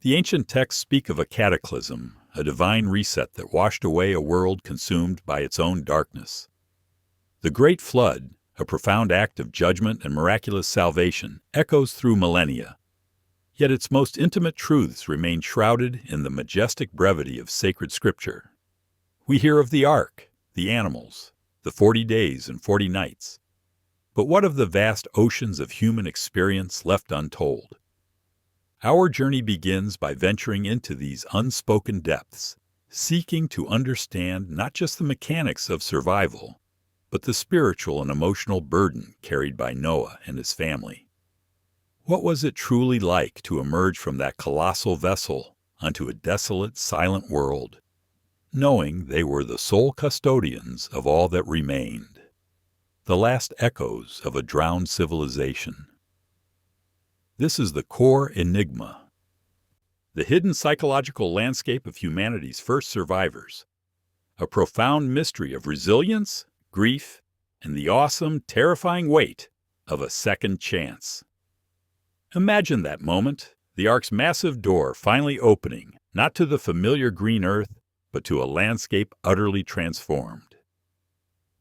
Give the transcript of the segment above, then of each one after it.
The ancient texts speak of a cataclysm, a divine reset that washed away a world consumed by its own darkness. The Great Flood, a profound act of judgment and miraculous salvation, echoes through millennia. Yet its most intimate truths remain shrouded in the majestic brevity of sacred scripture. We hear of the ark, the animals, the 40 days and 40 nights. But what of the vast oceans of human experience left untold? Our journey begins by venturing into these unspoken depths, seeking to understand not just the mechanics of survival, but the spiritual and emotional burden carried by Noah and his family. What was it truly like to emerge from that colossal vessel onto a desolate, silent world, knowing they were the sole custodians of all that remained, the last echoes of a drowned civilization? This is the core enigma, the hidden psychological landscape of humanity's first survivors, a profound mystery of resilience, grief, and the awesome, terrifying weight of a second chance. Imagine that moment, the ark's massive door finally opening, not to the familiar green earth, but to a landscape utterly transformed.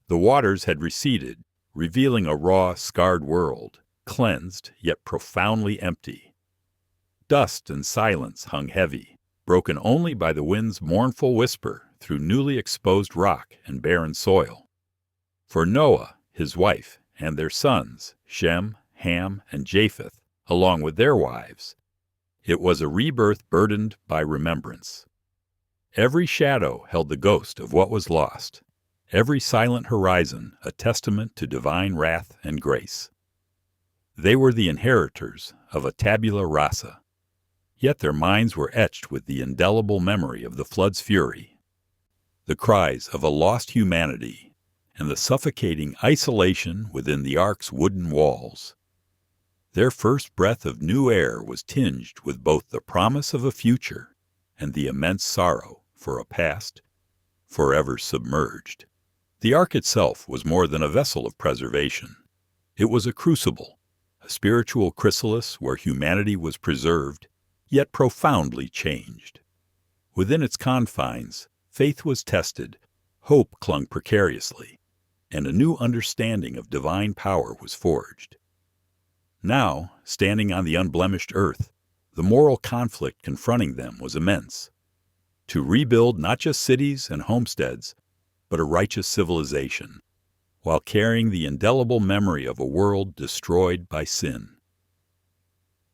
The waters had receded, revealing a raw, scarred world, cleansed yet profoundly empty. Dust and silence hung heavy, broken only by the wind's mournful whisper through newly exposed rock and barren soil. For Noah, his wife, and their sons, Shem, Ham, and Japheth, along with their wives, it was a rebirth burdened by remembrance. Every shadow held the ghost of what was lost, every silent horizon a testament to divine wrath and grace. They were the inheritors of a tabula rasa, yet their minds were etched with the indelible memory of the flood's fury, the cries of a lost humanity, and the suffocating isolation within the ark's wooden walls. Their first breath of new air was tinged with both the promise of a future and the immense sorrow for a past forever submerged. The ark itself was more than a vessel of preservation. It was a crucible, a spiritual chrysalis where humanity was preserved, yet profoundly changed. Within its confines, faith was tested, hope clung precariously, and a new understanding of divine power was forged. Now, standing on the unblemished earth, the moral conflict confronting them was immense. To rebuild not just cities and homesteads, but a righteous civilization, while carrying the indelible memory of a world destroyed by sin.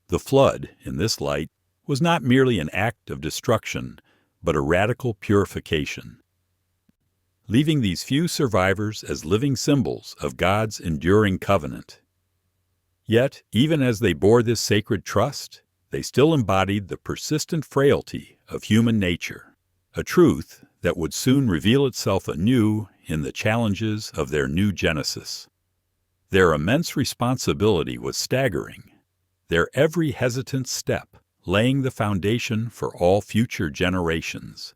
The flood, in this light, was not merely an act of destruction, but a radical purification, leaving these few survivors as living symbols of God's enduring covenant. Yet, even as they bore this sacred trust, they still embodied the persistent frailty of human nature, a truth that would soon reveal itself anew in the challenges of their new genesis. Their immense responsibility was staggering, their every hesitant step laying the foundation for all future generations.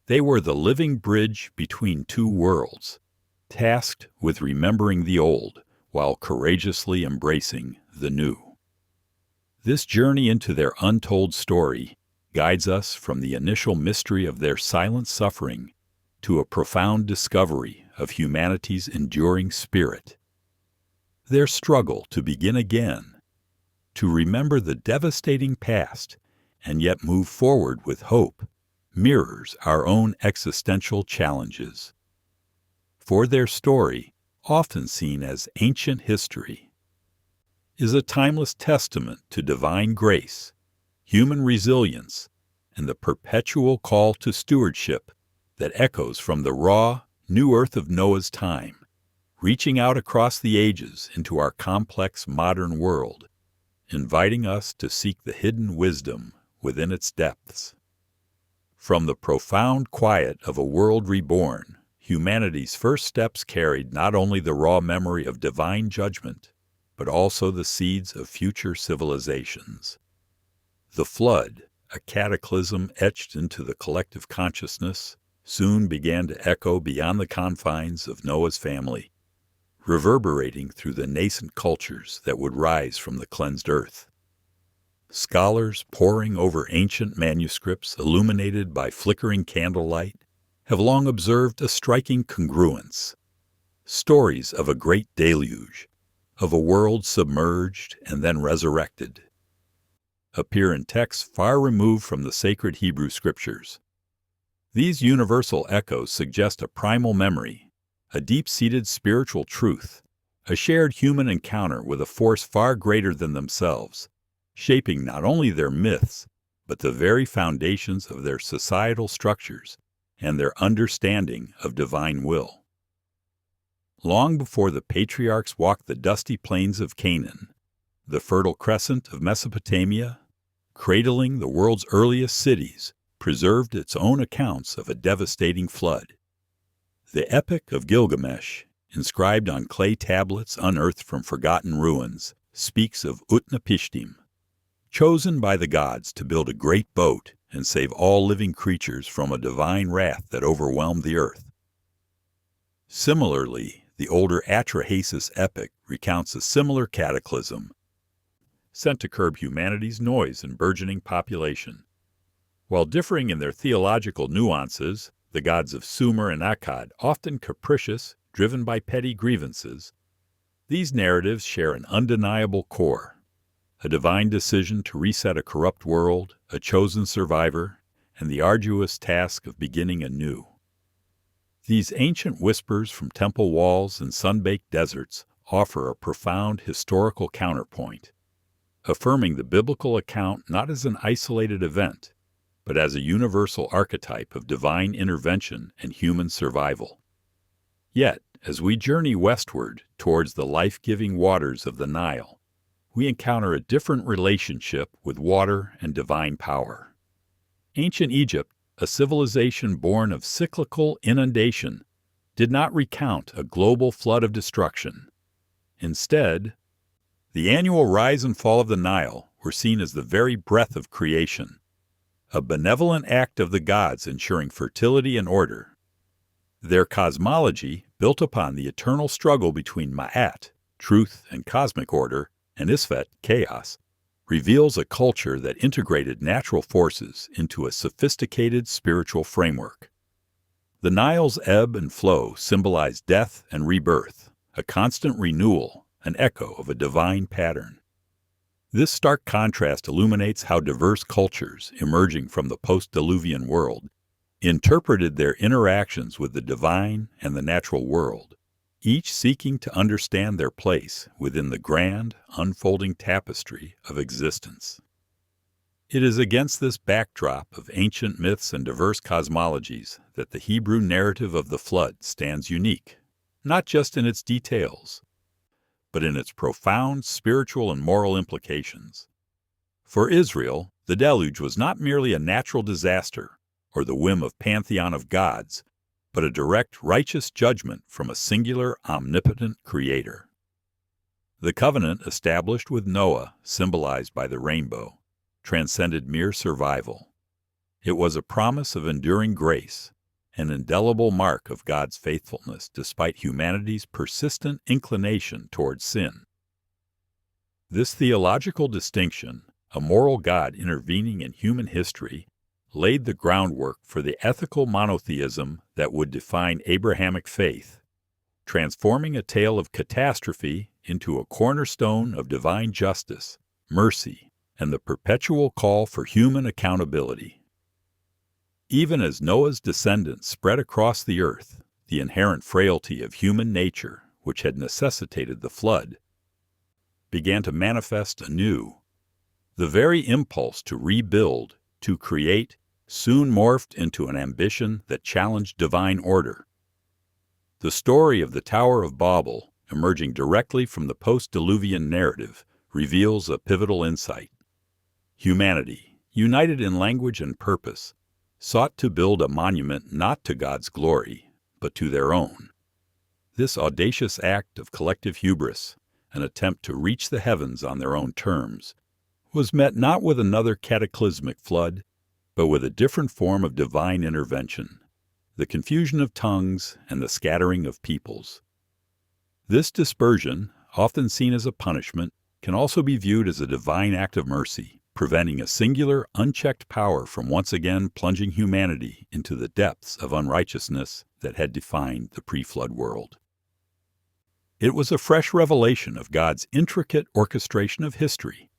They were the living bridge between two worlds, tasked with remembering the old while courageously embracing the new. This journey into their untold story guides us from the initial mystery of their silent suffering to a profound discovery of humanity's enduring spirit. Their struggle to begin again, to remember the devastating past and yet move forward with hope, mirrors our own existential challenges. For their story, often seen as ancient history, is a timeless testament to divine grace, human resilience, and the perpetual call to stewardship that echoes from the raw, new earth of Noah's time, reaching out across the ages into our complex modern world, inviting us to seek the hidden wisdom within its depths. From the profound quiet of a world reborn, humanity's first steps carried not only the raw memory of divine judgment, but also the seeds of future civilizations. The flood, a cataclysm etched into the collective consciousness, soon began to echo beyond the confines of Noah's family, reverberating through the nascent cultures that would rise from the cleansed earth. Scholars poring over ancient manuscripts illuminated by flickering candlelight have long observed a striking congruence. Stories of a great deluge, of a world submerged and then resurrected, appear in texts far removed from the sacred Hebrew scriptures. These universal echoes suggest a primal memory, a deep-seated spiritual truth, a shared human encounter with a force far greater than themselves, shaping not only their myths, but the very foundations of their societal structures and their understanding of divine will. Long before the patriarchs walked the dusty plains of Canaan, the Fertile Crescent of Mesopotamia, cradling the world's earliest cities, preserved its own accounts of a devastating flood. The Epic of Gilgamesh, inscribed on clay tablets unearthed from forgotten ruins, speaks of Utnapishtim, chosen by the gods to build a great boat and save all living creatures from a divine wrath that overwhelmed the earth. Similarly, the older Atrahasis epic recounts a similar cataclysm, sent to curb humanity's noise and burgeoning population. While differing in their theological nuances, the gods of Sumer and Akkad, often capricious, driven by petty grievances, these narratives share an undeniable core: a divine decision to reset a corrupt world, a chosen survivor, and the arduous task of beginning anew. These ancient whispers from temple walls and sun-baked deserts offer a profound historical counterpoint, affirming the biblical account not as an isolated event, but as a universal archetype of divine intervention and human survival. Yet, as we journey westward towards the life-giving waters of the Nile, we encounter a different relationship with water and divine power. Ancient Egypt, a civilization born of cyclical inundation, did not recount a global flood of destruction. Instead, the annual rise and fall of the Nile were seen as the very breath of creation, a benevolent act of the gods ensuring fertility and order. Their cosmology, built upon the eternal struggle between Ma'at, truth and cosmic order, and Isfet, chaos, reveals a culture that integrated natural forces into a sophisticated spiritual framework. The Nile's ebb and flow symbolize death and rebirth, a constant renewal, an echo of a divine pattern. This stark contrast illuminates how diverse cultures, emerging from the post-Diluvian world, interpreted their interactions with the divine and the natural world, each seeking to understand their place within the grand, unfolding tapestry of existence. It is against this backdrop of ancient myths and diverse cosmologies that the Hebrew narrative of the flood stands unique, not just in its details, but in its profound spiritual and moral implications. For Israel, the deluge was not merely a natural disaster or the whim of pantheon of gods, but a direct righteous judgment from a singular omnipotent creator. The covenant established with Noah, symbolized by the rainbow, transcended mere survival. It was a promise of enduring grace, an indelible mark of God's faithfulness despite humanity's persistent inclination towards sin. This theological distinction, a moral God intervening in human history, laid the groundwork for the ethical monotheism that would define Abrahamic faith, transforming a tale of catastrophe into a cornerstone of divine justice, mercy, and the perpetual call for human accountability. Even as Noah's descendants spread across the earth, the inherent frailty of human nature, which had necessitated the flood, began to manifest anew. The very impulse to rebuild, to create, soon morphed into an ambition that challenged divine order. The story of the Tower of Babel, emerging directly from the post-Diluvian narrative, reveals a pivotal insight. Humanity, united in language and purpose, sought to build a monument not to God's glory, but to their own. This audacious act of collective hubris, an attempt to reach the heavens on their own terms, was met not with another cataclysmic flood, but with a different form of divine intervention, the confusion of tongues and the scattering of peoples. This dispersion, often seen as a punishment, can also be viewed as a divine act of mercy, preventing a singular, unchecked power from once again plunging humanity into the depths of unrighteousness that had defined the pre-flood world. It was a fresh revelation of God's intricate orchestration of history,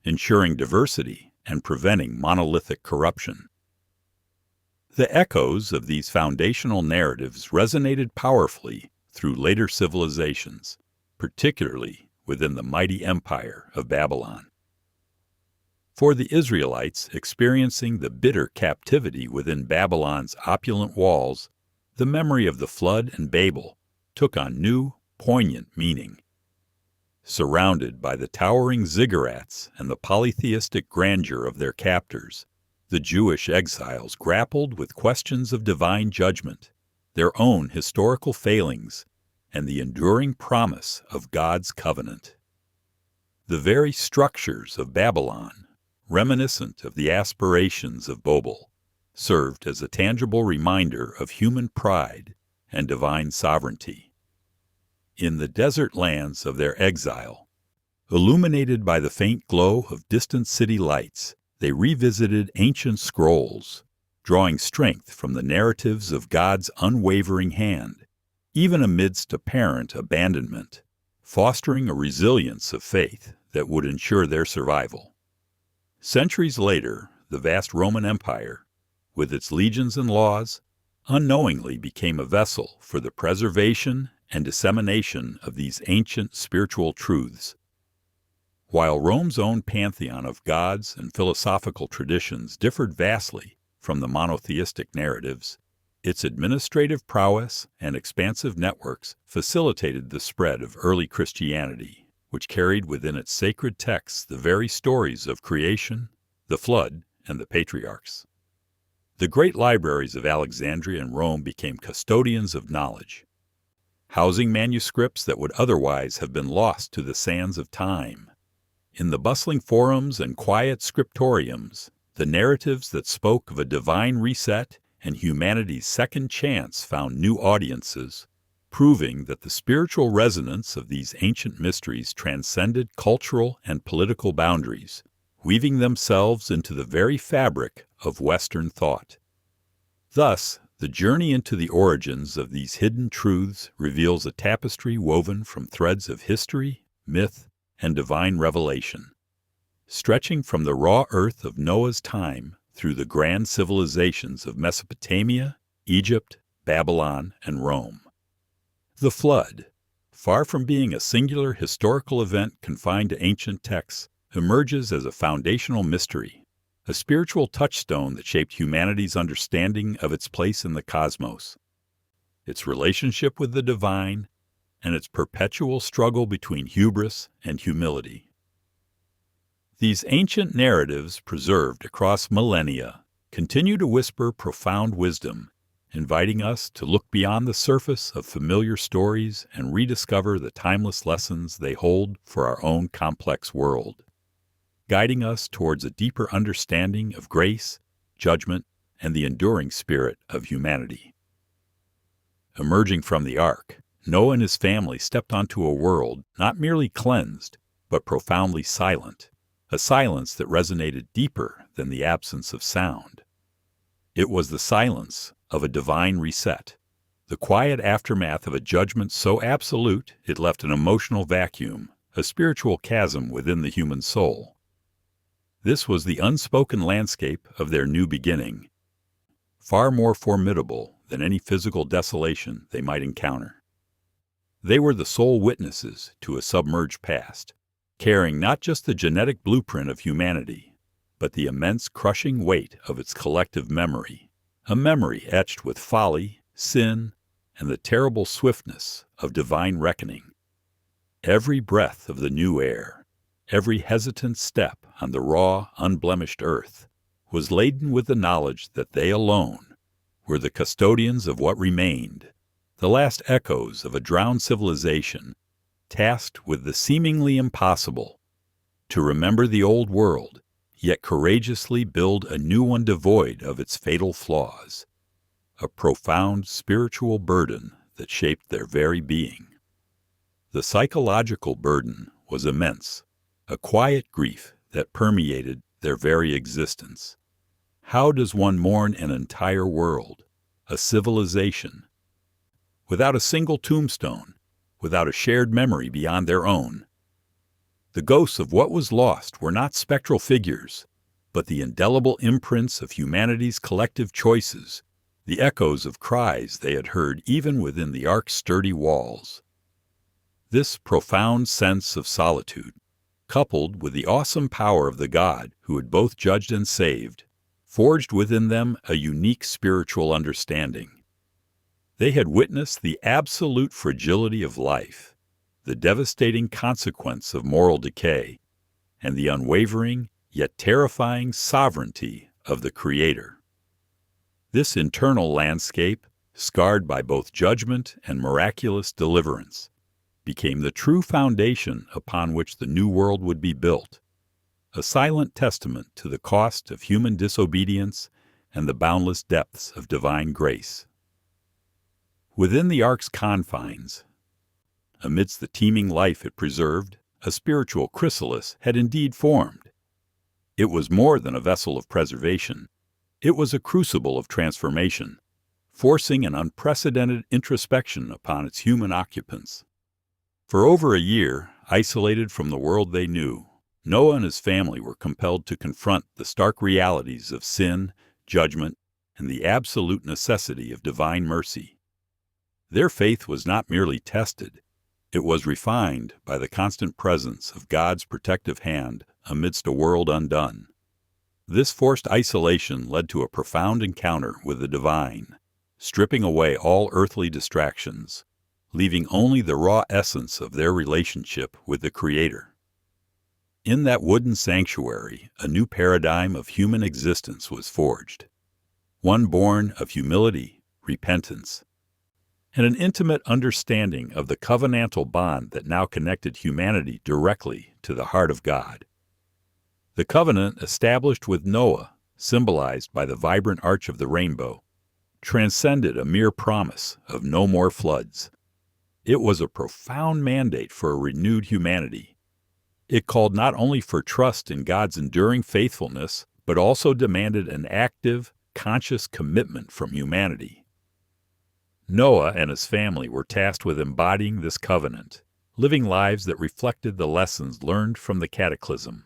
ensuring diversity and preventing monolithic corruption. The echoes of these foundational narratives resonated powerfully through later civilizations, particularly within the mighty empire of Babylon. For the Israelites experiencing the bitter captivity within Babylon's opulent walls, the memory of the flood and Babel took on new, poignant meaning. Surrounded by the towering ziggurats and the polytheistic grandeur of their captors, the Jewish exiles grappled with questions of divine judgment, their own historical failings, and the enduring promise of God's covenant. The very structures of Babylon, reminiscent of the aspirations of Babel, served as a tangible reminder of human pride and divine sovereignty. In the desert lands of their exile, illuminated by the faint glow of distant city lights, they revisited ancient scrolls, drawing strength from the narratives of God's unwavering hand, even amidst apparent abandonment, fostering a resilience of faith that would ensure their survival. Centuries later, the vast Roman Empire, with its legions and laws, unknowingly became a vessel for the preservation and dissemination of these ancient spiritual truths. While Rome's own pantheon of gods and philosophical traditions differed vastly from the monotheistic narratives, its administrative prowess and expansive networks facilitated the spread of early Christianity, which carried within its sacred texts the very stories of creation, the flood, and the patriarchs. The great libraries of Alexandria and Rome became custodians of knowledge, housing manuscripts that would otherwise have been lost to the sands of time. In the bustling forums and quiet scriptoriums, the narratives that spoke of a divine reset and humanity's second chance found new audiences, proving that the spiritual resonance of these ancient mysteries transcended cultural and political boundaries, weaving themselves into the very fabric of Western thought. Thus, the journey into the origins of these hidden truths reveals a tapestry woven from threads of history, myth, and divine revelation, stretching from the raw earth of Noah's time through the grand civilizations of Mesopotamia, Egypt, Babylon, and Rome. The flood, far from being a singular historical event confined to ancient texts, emerges as a foundational mystery, a spiritual touchstone that shaped humanity's understanding of its place in the cosmos, its relationship with the divine, and its perpetual struggle between hubris and humility. These ancient narratives, preserved across millennia, continue to whisper profound wisdom, inviting us to look beyond the surface of familiar stories and rediscover the timeless lessons they hold for our own complex world, guiding us towards a deeper understanding of grace, judgment, and the enduring spirit of humanity. Emerging from the ark, Noah and his family stepped onto a world not merely cleansed, but profoundly silent, a silence that resonated deeper than the absence of sound. It was the silence of a divine reset, the quiet aftermath of a judgment so absolute it left an emotional vacuum, a spiritual chasm within the human soul. This was the unspoken landscape of their new beginning, far more formidable than any physical desolation they might encounter. They were the sole witnesses to a submerged past, carrying not just the genetic blueprint of humanity, but the immense crushing weight of its collective memory, a memory etched with folly, sin, and the terrible swiftness of divine reckoning. Every breath of the new air, every hesitant step on the raw, unblemished earth, was laden with the knowledge that they alone were the custodians of what remained, the last echoes of a drowned civilization, tasked with the seemingly impossible, to remember the old world, yet courageously build a new one devoid of its fatal flaws, a profound spiritual burden that shaped their very being. The psychological burden was immense, a quiet grief that permeated their very existence. How does one mourn an entire world, a civilization, without a single tombstone, without a shared memory beyond their own? The ghosts of what was lost were not spectral figures, but the indelible imprints of humanity's collective choices, the echoes of cries they had heard even within the ark's sturdy walls. This profound sense of solitude, coupled with the awesome power of the God who had both judged and saved, forged within them a unique spiritual understanding. They had witnessed the absolute fragility of life, the devastating consequence of moral decay, and the unwavering yet terrifying sovereignty of the Creator. This internal landscape, scarred by both judgment and miraculous deliverance, became the true foundation upon which the new world would be built, a silent testament to the cost of human disobedience and the boundless depths of divine grace. Within the ark's confines, amidst the teeming life it preserved, a spiritual chrysalis had indeed formed. It was more than a vessel of preservation. It was a crucible of transformation, forcing an unprecedented introspection upon its human occupants. For over a year, isolated from the world they knew, Noah and his family were compelled to confront the stark realities of sin, judgment, and the absolute necessity of divine mercy. Their faith was not merely tested, it was refined by the constant presence of God's protective hand amidst a world undone. This forced isolation led to a profound encounter with the divine, stripping away all earthly distractions, leaving only the raw essence of their relationship with the Creator. In that wooden sanctuary, a new paradigm of human existence was forged, one born of humility, repentance, and an intimate understanding of the covenantal bond that now connected humanity directly to the heart of God. The covenant established with Noah, symbolized by the vibrant arch of the rainbow, transcended a mere promise of no more floods. It was a profound mandate for a renewed humanity. It called not only for trust in God's enduring faithfulness, but also demanded an active, conscious commitment from humanity. Noah and his family were tasked with embodying this covenant, living lives that reflected the lessons learned from the cataclysm.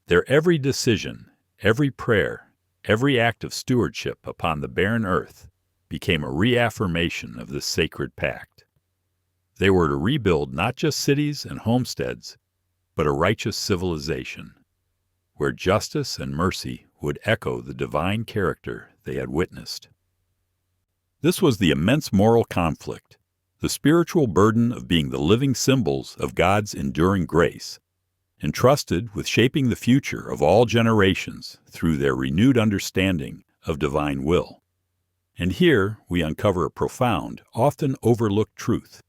Their every decision, every prayer, every act of stewardship upon the barren earth became a reaffirmation of this sacred pact. They were to rebuild not just cities and homesteads, but a righteous civilization, where justice and mercy would echo the divine character they had witnessed. This was the immense moral conflict, the spiritual burden of being the living symbols of God's enduring grace, entrusted with shaping the future of all generations through their renewed understanding of divine will. And here we uncover a profound, often overlooked truth.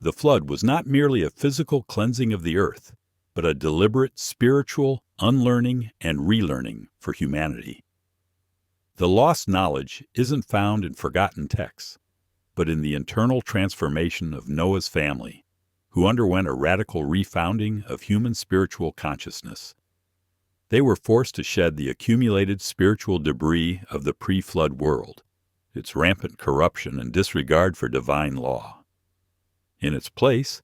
The flood was not merely a physical cleansing of the earth, but a deliberate spiritual unlearning and relearning for humanity. The lost knowledge isn't found in forgotten texts, but in the internal transformation of Noah's family, who underwent a radical refounding of human spiritual consciousness. They were forced to shed the accumulated spiritual debris of the pre-flood world, its rampant corruption and disregard for divine law. In its place,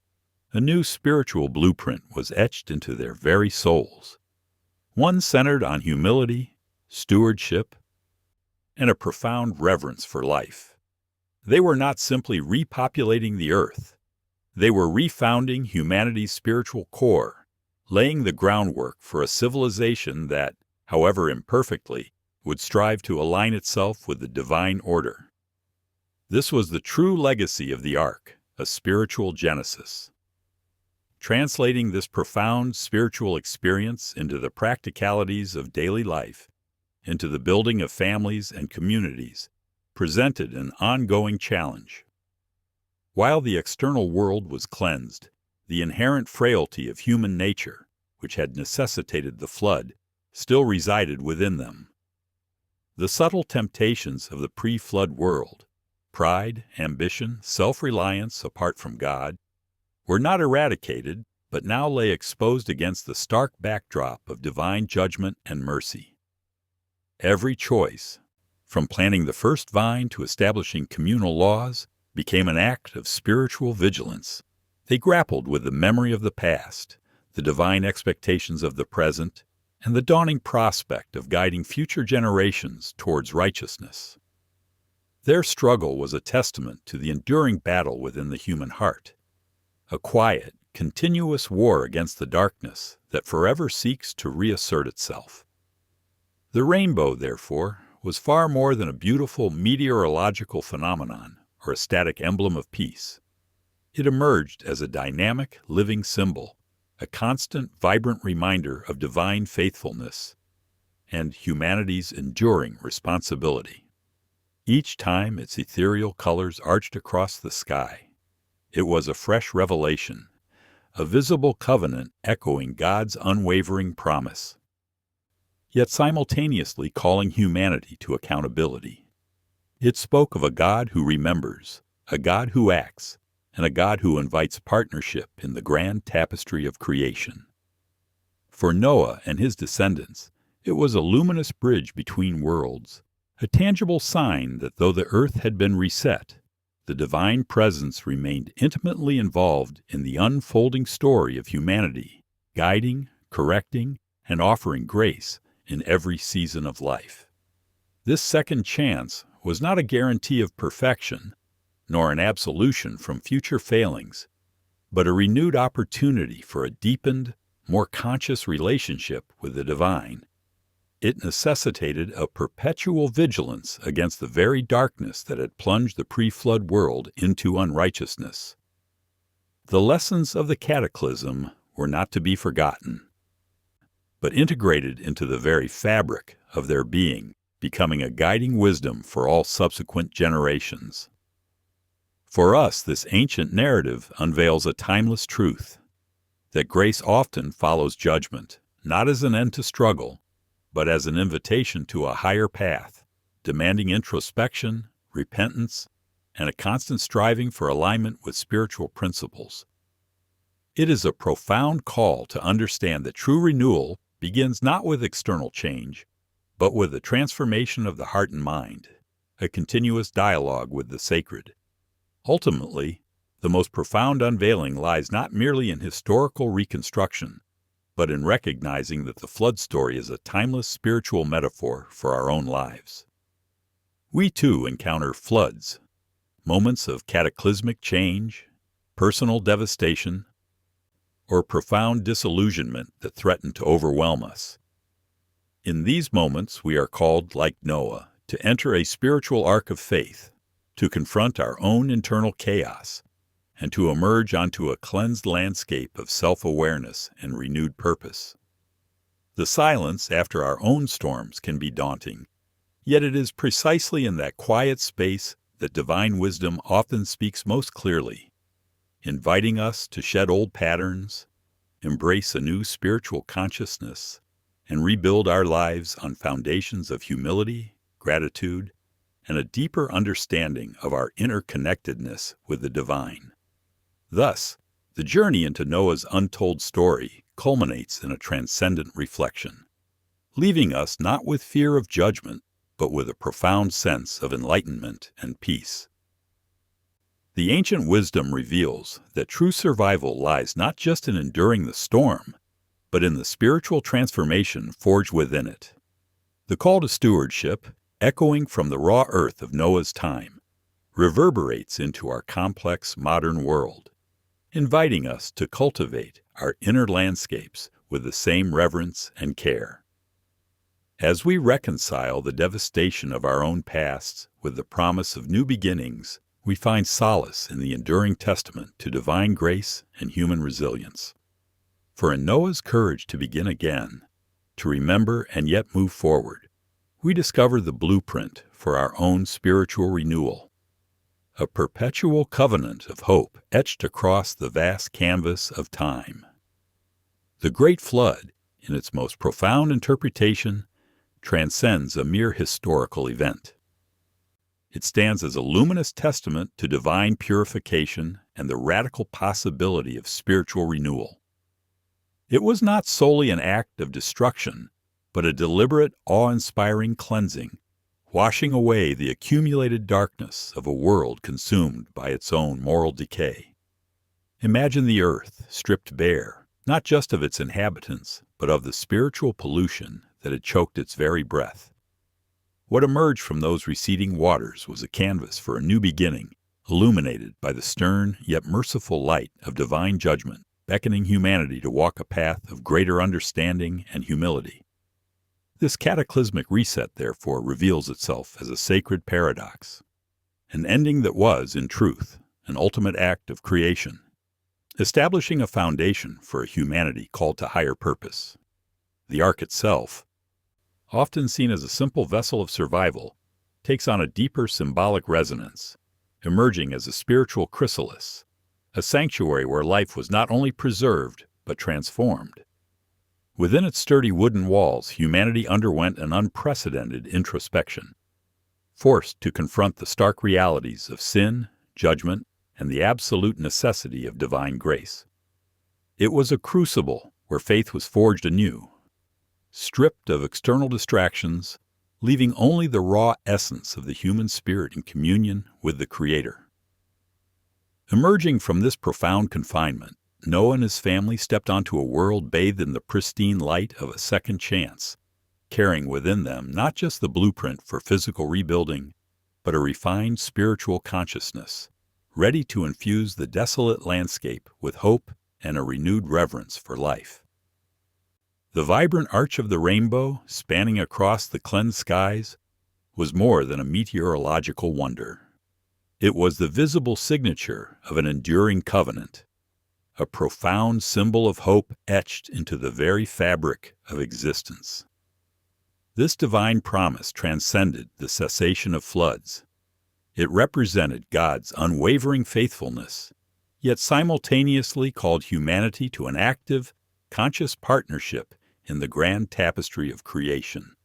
a new spiritual blueprint was etched into their very souls, one centered on humility, stewardship, and a profound reverence for life. They were not simply repopulating the earth. They were refounding humanity's spiritual core, laying the groundwork for a civilization that, however imperfectly, would strive to align itself with the divine order. This was the true legacy of the Ark, a spiritual genesis. Translating this profound spiritual experience into the practicalities of daily life, into the building of families and communities, presented an ongoing challenge. While the external world was cleansed, the inherent frailty of human nature, which had necessitated the flood, still resided within them. The subtle temptations of the pre-flood world, pride, ambition, self-reliance apart from God, were not eradicated, but now lay exposed against the stark backdrop of divine judgment and mercy. Every choice, from planting the first vine to establishing communal laws, became an act of spiritual vigilance. They grappled with the memory of the past, the divine expectations of the present, and the dawning prospect of guiding future generations towards righteousness. Their struggle was a testament to the enduring battle within the human heart, a quiet, continuous war against the darkness that forever seeks to reassert itself. The rainbow, therefore, was far more than a beautiful meteorological phenomenon or a static emblem of peace. It emerged as a dynamic, living symbol, a constant, vibrant reminder of divine faithfulness and humanity's enduring responsibility. Each time its ethereal colors arched across the sky, it was a fresh revelation, a visible covenant echoing God's unwavering promise, yet simultaneously calling humanity to accountability. It spoke of a God who remembers, a God who acts, and a God who invites partnership in the grand tapestry of creation. For Noah and his descendants, it was a luminous bridge between worlds, a tangible sign that though the earth had been reset, the divine presence remained intimately involved in the unfolding story of humanity, guiding, correcting, and offering grace in every season of life. This second chance was not a guarantee of perfection, nor an absolution from future failings, but a renewed opportunity for a deepened, more conscious relationship with the divine. It necessitated a perpetual vigilance against the very darkness that had plunged the pre-flood world into unrighteousness. The lessons of the cataclysm were not to be forgotten, but integrated into the very fabric of their being, becoming a guiding wisdom for all subsequent generations. For us, this ancient narrative unveils a timeless truth, that grace often follows judgment, not as an end to struggle, but as an invitation to a higher path, demanding introspection, repentance, and a constant striving for alignment with spiritual principles. It is a profound call to understand that true renewal begins not with external change, but with the transformation of the heart and mind, a continuous dialogue with the sacred. Ultimately, the most profound unveiling lies not merely in historical reconstruction, but in recognizing that the flood story is a timeless spiritual metaphor for our own lives. We too encounter floods, moments of cataclysmic change, personal devastation, or profound disillusionment that threaten to overwhelm us. In these moments, we are called, like Noah, to enter a spiritual arc of faith, to confront our own internal chaos, and to emerge onto a cleansed landscape of self-awareness and renewed purpose. The silence after our own storms can be daunting, yet it is precisely in that quiet space that divine wisdom often speaks most clearly, inviting us to shed old patterns, embrace a new spiritual consciousness, and rebuild our lives on foundations of humility, gratitude, and a deeper understanding of our interconnectedness with the divine. Thus, the journey into Noah's untold story culminates in a transcendent reflection, leaving us not with fear of judgment, but with a profound sense of enlightenment and peace. The ancient wisdom reveals that true survival lies not just in enduring the storm, but in the spiritual transformation forged within it. The call to stewardship, echoing from the raw earth of Noah's time, reverberates into our complex modern world, inviting us to cultivate our inner landscapes with the same reverence and care. As we reconcile the devastation of our own pasts with the promise of new beginnings, we find solace in the enduring testament to divine grace and human resilience. For in Noah's courage to begin again, to remember and yet move forward, we discover the blueprint for our own spiritual renewal, a perpetual covenant of hope etched across the vast canvas of time. The Great Flood, in its most profound interpretation, transcends a mere historical event. It stands as a luminous testament to divine purification and the radical possibility of spiritual renewal. It was not solely an act of destruction, but a deliberate, awe-inspiring cleansing, washing away the accumulated darkness of a world consumed by its own moral decay. Imagine the earth stripped bare, not just of its inhabitants, but of the spiritual pollution that had choked its very breath. What emerged from those receding waters was a canvas for a new beginning, illuminated by the stern yet merciful light of divine judgment, beckoning humanity to walk a path of greater understanding and humility. This cataclysmic reset, therefore, reveals itself as a sacred paradox, an ending that was, in truth, an ultimate act of creation, establishing a foundation for a humanity called to higher purpose. The ark itself, often seen as a simple vessel of survival, takes on a deeper symbolic resonance, emerging as a spiritual chrysalis, a sanctuary where life was not only preserved, but transformed. Within its sturdy wooden walls, humanity underwent an unprecedented introspection, forced to confront the stark realities of sin, judgment, and the absolute necessity of divine grace. It was a crucible where faith was forged anew, stripped of external distractions, leaving only the raw essence of the human spirit in communion with the Creator. Emerging from this profound confinement, Noah and his family stepped onto a world bathed in the pristine light of a second chance, carrying within them not just the blueprint for physical rebuilding, but a refined spiritual consciousness, ready to infuse the desolate landscape with hope and a renewed reverence for life. The vibrant arch of the rainbow, spanning across the cleansed skies, was more than a meteorological wonder. It was the visible signature of an enduring covenant, a profound symbol of hope etched into the very fabric of existence. This divine promise transcended the cessation of floods. It represented God's unwavering faithfulness, yet simultaneously called humanity to an active, conscious partnership in the grand tapestry of creation.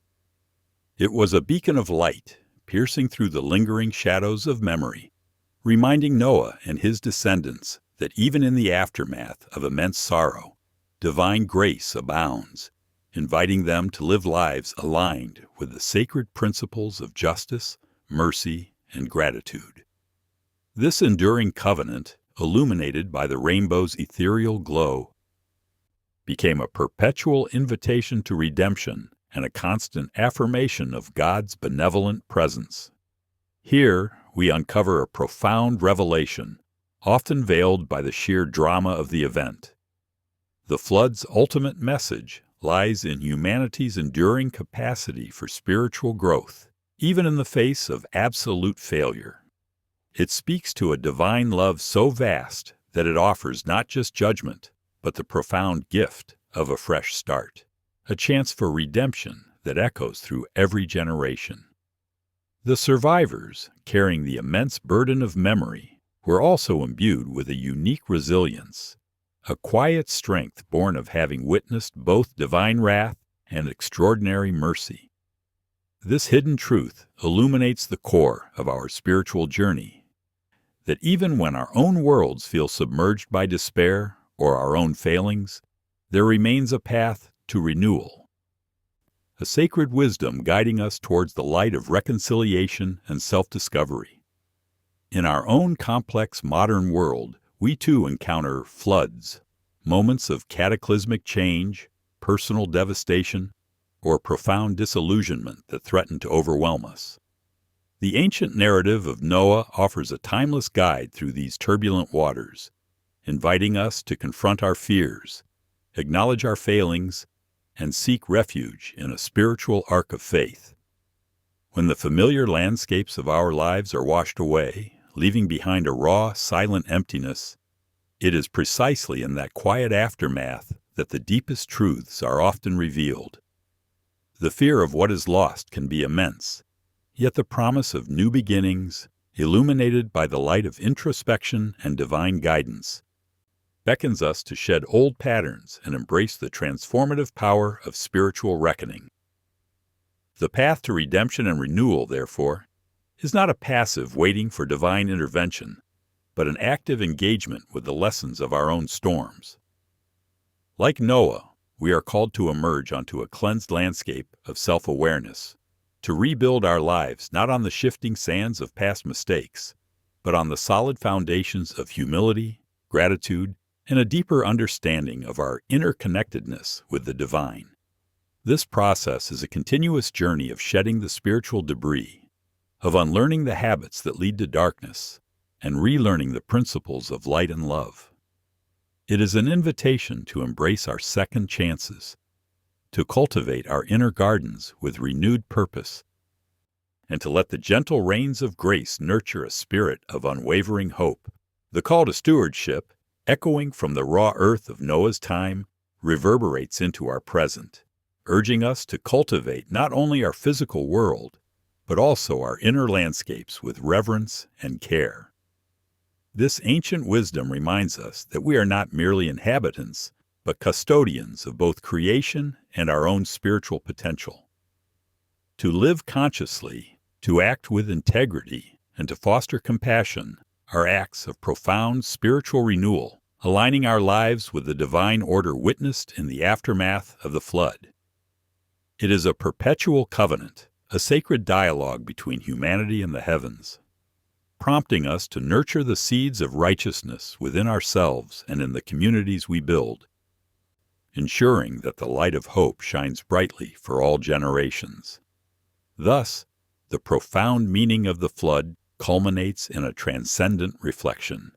It was a beacon of light, piercing through the lingering shadows of memory, reminding Noah and his descendants that even in the aftermath of immense sorrow, divine grace abounds, inviting them to live lives aligned with the sacred principles of justice, mercy, and gratitude. This enduring covenant, illuminated by the rainbow's ethereal glow, became a perpetual invitation to redemption and a constant affirmation of God's benevolent presence. Here we uncover a profound revelation, often veiled by the sheer drama of the event. The flood's ultimate message lies in humanity's enduring capacity for spiritual growth, even in the face of absolute failure. It speaks to a divine love so vast that it offers not just judgment, but the profound gift of a fresh start, a chance for redemption that echoes through every generation. The survivors, carrying the immense burden of memory, were also imbued with a unique resilience, a quiet strength born of having witnessed both divine wrath and extraordinary mercy. This hidden truth illuminates the core of our spiritual journey, that even when our own worlds feel submerged by despair or our own failings, there remains a path to renewal, a sacred wisdom guiding us towards the light of reconciliation and self-discovery. In our own complex modern world, we too encounter floods, moments of cataclysmic change, personal devastation, or profound disillusionment that threaten to overwhelm us. The ancient narrative of Noah offers a timeless guide through these turbulent waters, inviting us to confront our fears, acknowledge our failings, and seek refuge in a spiritual ark of faith. When the familiar landscapes of our lives are washed away, leaving behind a raw, silent emptiness, it is precisely in that quiet aftermath that the deepest truths are often revealed. The fear of what is lost can be immense, yet the promise of new beginnings, illuminated by the light of introspection and divine guidance, beckons us to shed old patterns and embrace the transformative power of spiritual reckoning. The path to redemption and renewal, therefore, is not a passive waiting for divine intervention, but an active engagement with the lessons of our own storms. Like Noah, we are called to emerge onto a cleansed landscape of self-awareness, to rebuild our lives not on the shifting sands of past mistakes, but on the solid foundations of humility, gratitude, and a deeper understanding of our interconnectedness with the divine. This process is a continuous journey of shedding the spiritual debris, of unlearning the habits that lead to darkness, and relearning the principles of light and love. It is an invitation to embrace our second chances, to cultivate our inner gardens with renewed purpose, and to let the gentle rains of grace nurture a spirit of unwavering hope. The call to stewardship, echoing from the raw earth of Noah's time, reverberates into our present, urging us to cultivate not only our physical world, but also our inner landscapes with reverence and care. This ancient wisdom reminds us that we are not merely inhabitants, but custodians of both creation and our own spiritual potential. To live consciously, to act with integrity, and to foster compassion are acts of profound spiritual renewal, aligning our lives with the divine order witnessed in the aftermath of the flood. It is a perpetual covenant, a sacred dialogue between humanity and the heavens, prompting us to nurture the seeds of righteousness within ourselves and in the communities we build, ensuring that the light of hope shines brightly for all generations. Thus, the profound meaning of the flood culminates in a transcendent reflection,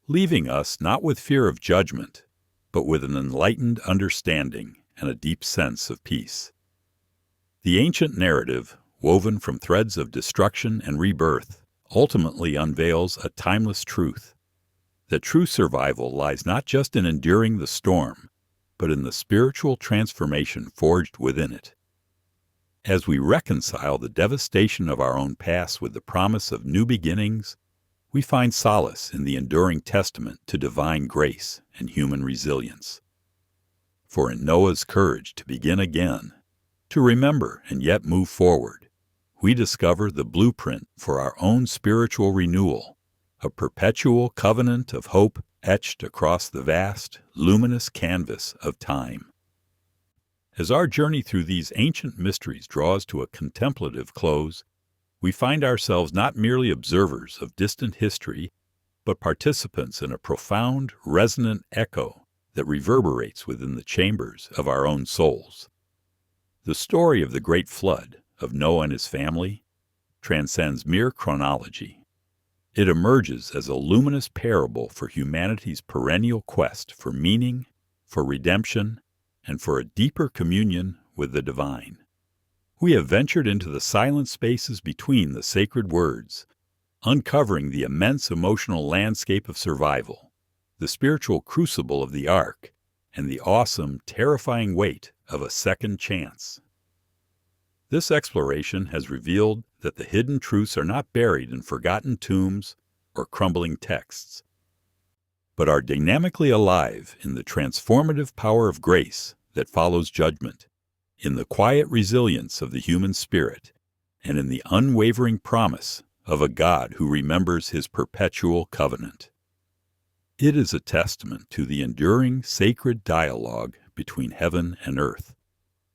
leaving us not with fear of judgment, but with an enlightened understanding and a deep sense of peace. The ancient narrative, woven from threads of destruction and rebirth, ultimately unveils a timeless truth, that true survival lies not just in enduring the storm, but in the spiritual transformation forged within it. As we reconcile the devastation of our own past with the promise of new beginnings, we find solace in the enduring testament to divine grace and human resilience. For in Noah's courage to begin again, to remember and yet move forward, we discover the blueprint for our own spiritual renewal, a perpetual covenant of hope etched across the vast, luminous canvas of time. As our journey through these ancient mysteries draws to a contemplative close, we find ourselves not merely observers of distant history, but participants in a profound, resonant echo that reverberates within the chambers of our own souls. The story of the Great Flood, of Noah and his family, transcends mere chronology. It emerges as a luminous parable for humanity's perennial quest for meaning, for redemption, and for a deeper communion with the divine. We have ventured into the silent spaces between the sacred words, uncovering the immense emotional landscape of survival, the spiritual crucible of the ark, and the awesome, terrifying weight of a second chance. This exploration has revealed that the hidden truths are not buried in forgotten tombs or crumbling texts, but are dynamically alive in the transformative power of grace that follows judgment, in the quiet resilience of the human spirit, and in the unwavering promise of a God who remembers his perpetual covenant. It is a testament to the enduring sacred dialogue between heaven and earth,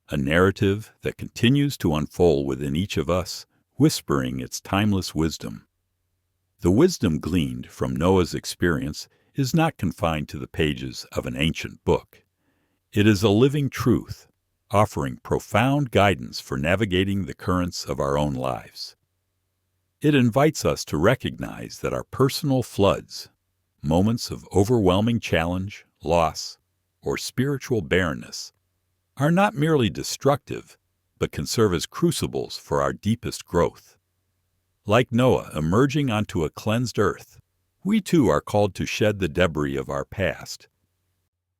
a narrative that continues to unfold within each of us, whispering its timeless wisdom. The wisdom gleaned from Noah's experience is not confined to the pages of an ancient book. It is a living truth, offering profound guidance for navigating the currents of our own lives. It invites us to recognize that our personal floods, moments of overwhelming challenge, loss, or spiritual barrenness, are not merely destructive, but can serve as crucibles for our deepest growth. Like Noah emerging onto a cleansed earth, we too are called to shed the debris of our past,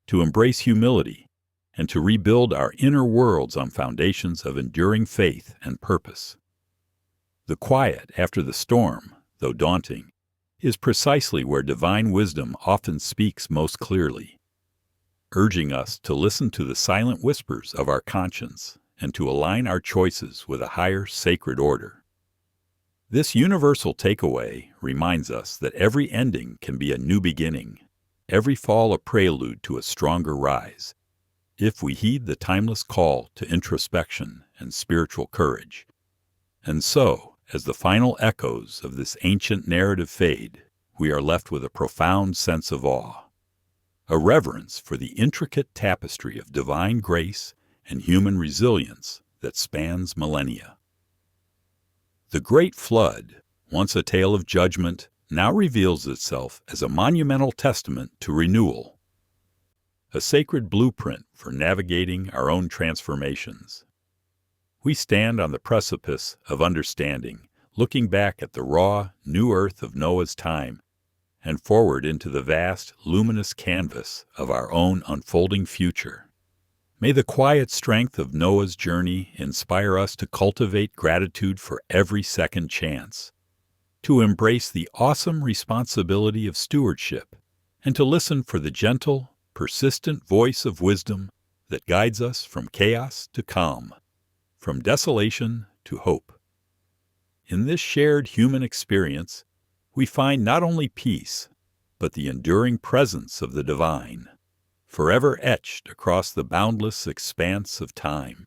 to embrace humility, and to rebuild our inner worlds on foundations of enduring faith and purpose. The quiet after the storm, though daunting, is precisely where divine wisdom often speaks most clearly, urging us to listen to the silent whispers of our conscience and to align our choices with a higher sacred order. This universal takeaway reminds us that every ending can be a new beginning, every fall a prelude to a stronger rise, if we heed the timeless call to introspection and spiritual courage. And so, as the final echoes of this ancient narrative fade, we are left with a profound sense of awe, a reverence for the intricate tapestry of divine grace and human resilience that spans millennia. The Great Flood, once a tale of judgment, now reveals itself as a monumental testament to renewal, a sacred blueprint for navigating our own transformations. We stand on the precipice of understanding, looking back at the raw, new earth of Noah's time and forward into the vast, luminous canvas of our own unfolding future. May the quiet strength of Noah's journey inspire us to cultivate gratitude for every second chance, to embrace the awesome responsibility of stewardship, and to listen for the gentle, persistent voice of wisdom that guides us from chaos to calm, from desolation to hope. In this shared human experience, we find not only peace, but the enduring presence of the divine, forever etched across the boundless expanse of time.